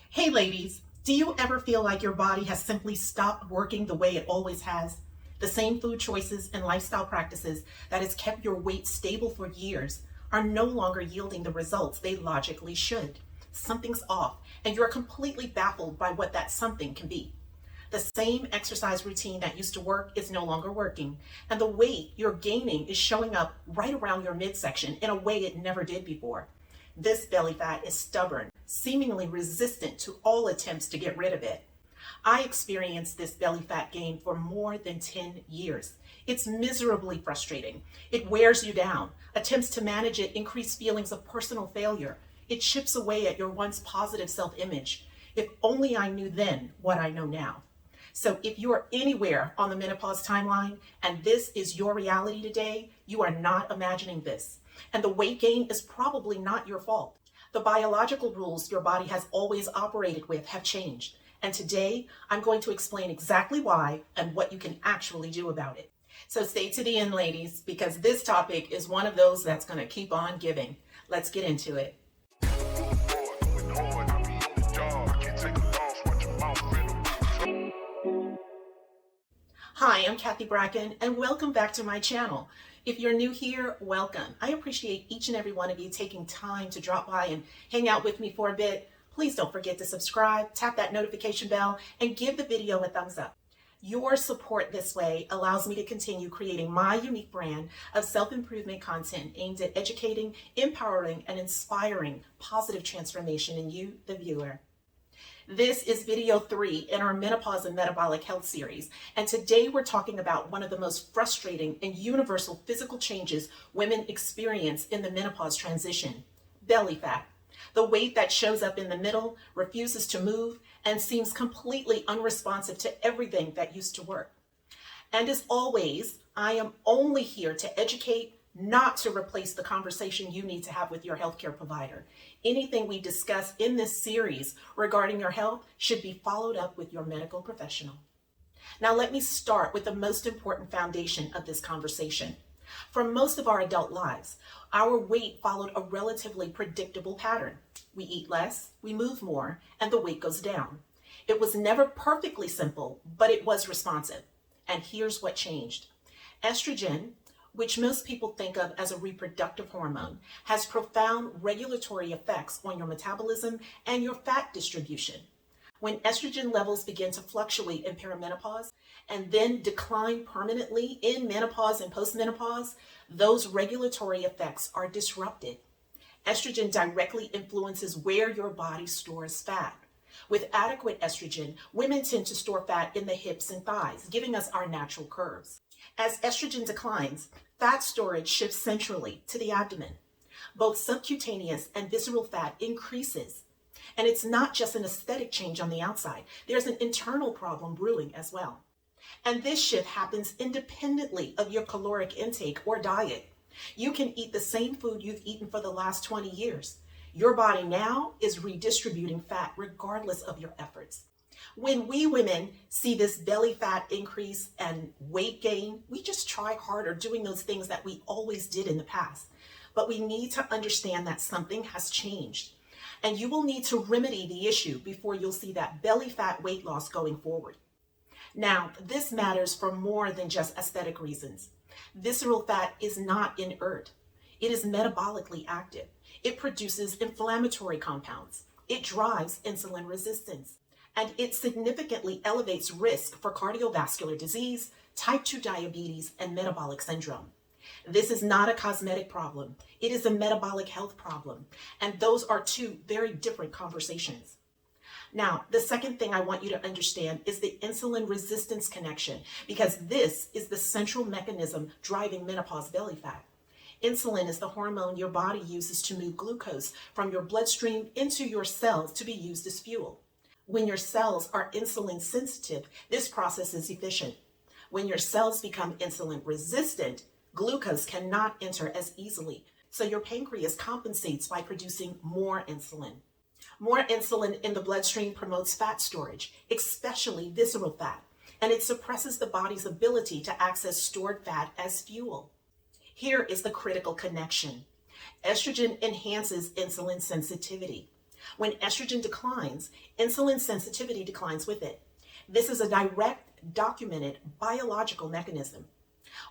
Hey ladies, do you ever feel like your body has simply stopped working the way it always has? The same food choices and lifestyle practices that has kept your weight stable for years are no longer yielding the results they logically should. Something's off, and you're completely baffled by what that something can be. The same exercise routine that used to work is no longer working, and the weight you're gaining is showing up right around your midsection in a way it never did before. This belly fat is stubborn, seemingly resistant to all attempts to get rid of it. I experienced this belly fat gain for more than 10 years. It's miserably frustrating. It wears you down. Attempts to manage it increase feelings of personal failure. It chips away at your once positive self-image. If only I knew then what I know now. So if you are anywhere on the menopause timeline and this is your reality today, you are not imagining this. And the weight gain is probably not your fault. The biological rules your body has always operated with have changed. And today, I'm going to explain exactly why and what you can actually do about it. So stay to the end, ladies, because this topic is one of those that's going to keep on giving. Let's get into it. Hi, I'm Kathy Bracken, and welcome back to my channel. If you're new here, welcome. I appreciate each and every one of you taking time to drop by and hang out with me for a bit. Please don't forget to subscribe, tap that notification bell, and give the video a thumbs up. Your support this way allows me to continue creating my unique brand of self-improvement content aimed at educating, empowering, and inspiring positive transformation in you, the viewer. This is video 3 in our Menopause and Metabolic Health Series, and today we're talking about one of the most frustrating and universal physical changes women experience in the menopause transition: belly fat. The weight that shows up in the middle, refuses to move, and seems completely unresponsive to everything that used to work. And as always, I am only here to educate, not to replace the conversation you need to have with your healthcare provider. Anything we discuss in this series regarding your health should be followed up with your medical professional. Now let me start with the most important foundation of this conversation. For most of our adult lives, our weight followed a relatively predictable pattern. We eat less, we move more, and the weight goes down. It was never perfectly simple, but it was responsive. And here's what changed. Estrogen, which most people think of as a reproductive hormone, has profound regulatory effects on your metabolism and your fat distribution. When estrogen levels begin to fluctuate in perimenopause and then decline permanently in menopause and postmenopause, those regulatory effects are disrupted. Estrogen directly influences where your body stores fat. With adequate estrogen, women tend to store fat in the hips and thighs, giving us our natural curves. As estrogen declines, fat storage shifts centrally to the abdomen. Both subcutaneous and visceral fat increases. And it's not just an aesthetic change on the outside. There's an internal problem brewing as well. And this shift happens independently of your caloric intake or diet. You can eat the same food you've eaten for the last 20 years. Your body now is redistributing fat regardless of your efforts. When we women see this belly fat increase and weight gain, we just try harder doing those things that we always did in the past. But we need to understand that something has changed. And you will need to remedy the issue before you'll see that belly fat weight loss going forward. Now, this matters for more than just aesthetic reasons. Visceral fat is not inert. It is metabolically active. It produces inflammatory compounds. It drives insulin resistance. And it significantly elevates risk for cardiovascular disease, type 2 diabetes, and metabolic syndrome. This is not a cosmetic problem. It is a metabolic health problem. And those are two very different conversations. Now, the second thing I want you to understand is the insulin resistance connection, because this is the central mechanism driving menopause belly fat. Insulin is the hormone your body uses to move glucose from your bloodstream into your cells to be used as fuel. When your cells are insulin sensitive, this process is efficient. When your cells become insulin resistant, glucose cannot enter as easily, so your pancreas compensates by producing more insulin. More insulin in the bloodstream promotes fat storage, especially visceral fat, and it suppresses the body's ability to access stored fat as fuel. Here is the critical connection. Estrogen enhances insulin sensitivity. When estrogen declines, insulin sensitivity declines with it. This is a direct, documented biological mechanism.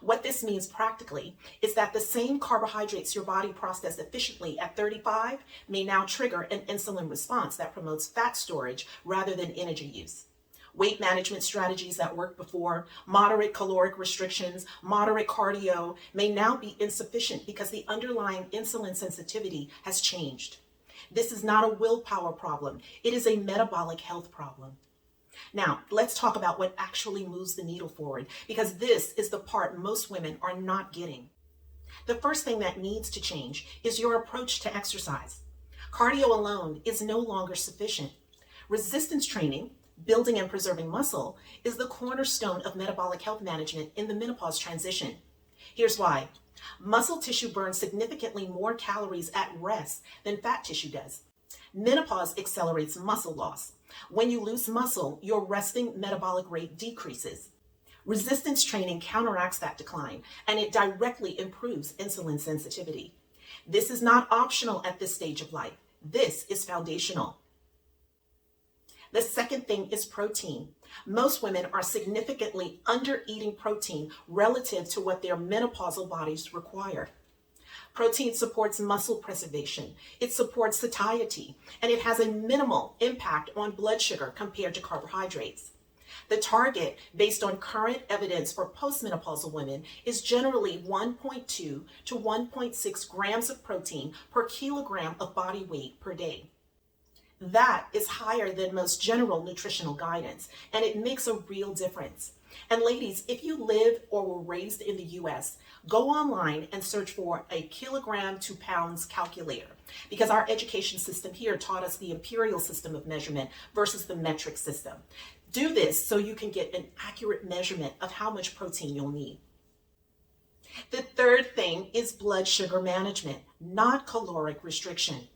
What this means practically is that the same carbohydrates your body processed efficiently at 35 may now trigger an insulin response that promotes fat storage rather than energy use. Weight management strategies that worked before, moderate caloric restrictions, moderate cardio, may now be insufficient because the underlying insulin sensitivity has changed. This is not a willpower problem. It is a metabolic health problem. Now, let's talk about what actually moves the needle forward, because this is the part most women are not getting. The first thing that needs to change is your approach to exercise. Cardio alone is no longer sufficient. Resistance training, building and preserving muscle, is the cornerstone of metabolic health management in the menopause transition. Here's why. Muscle tissue burns significantly more calories at rest than fat tissue does. Menopause accelerates muscle loss. When you lose muscle, your resting metabolic rate decreases. Resistance training counteracts that decline, and it directly improves insulin sensitivity. This is not optional at this stage of life. This is foundational. The second thing is protein. Most women are significantly under-eating protein relative to what their menopausal bodies require. Protein supports muscle preservation, it supports satiety, and it has a minimal impact on blood sugar compared to carbohydrates. The target, based on current evidence for postmenopausal women, is generally 1.2 to 1.6 grams of protein per kilogram of body weight per day. That is higher than most general nutritional guidance, and it makes a real difference. And ladies, if you live or were raised in the US, go online and search for a kilogram to pounds calculator, because our education system here taught us the imperial system of measurement versus the metric system. Do this so you can get an accurate measurement of how much protein you'll need. The third thing is blood sugar management, not caloric restriction.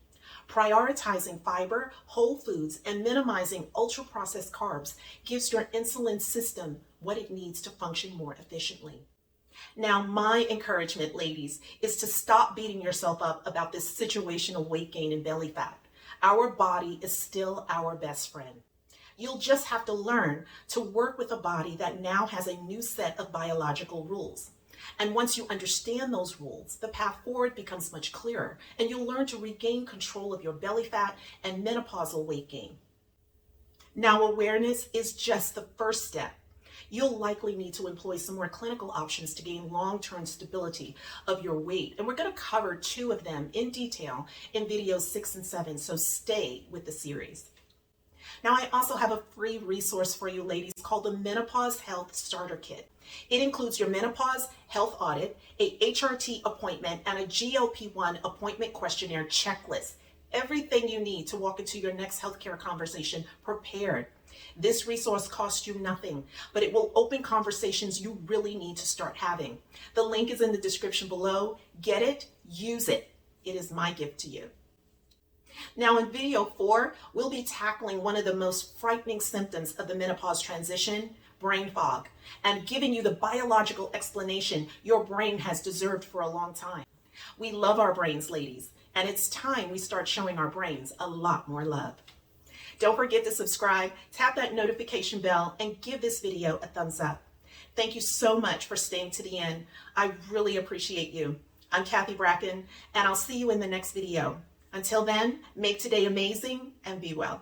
Prioritizing fiber, whole foods, and minimizing ultra-processed carbs gives your insulin system what it needs to function more efficiently. Now, my encouragement, ladies, is to stop beating yourself up about this situational weight gain and belly fat. Our body is still our best friend. You'll just have to learn to work with a body that now has a new set of biological rules. And once you understand those rules, the path forward becomes much clearer, and you'll learn to regain control of your belly fat and menopausal weight gain. Now, awareness is just the first step. You'll likely need to employ some more clinical options to gain long-term stability of your weight. And we're going to cover 2 of them in detail in videos 6 and 7, so stay with the series. Now, I also have a free resource for you ladies called the Menopause Health Starter Kit. It includes your menopause health audit, a HRT appointment, and a GLP-1 appointment questionnaire checklist. Everything you need to walk into your next healthcare conversation prepared. This resource costs you nothing, but it will open conversations you really need to start having. The link is in the description below. Get it, use it. It is my gift to you. Now, in video 4, we'll be tackling one of the most frightening symptoms of the menopause transition, brain fog, and giving you the biological explanation your brain has deserved for a long time. We love our brains, ladies, and it's time we start showing our brains a lot more love. Don't forget to subscribe, tap that notification bell, and give this video a thumbs up. Thank you so much for staying to the end. I really appreciate you. I'm Kathy Bracken, and I'll see you in the next video. Until then, make today amazing and be well.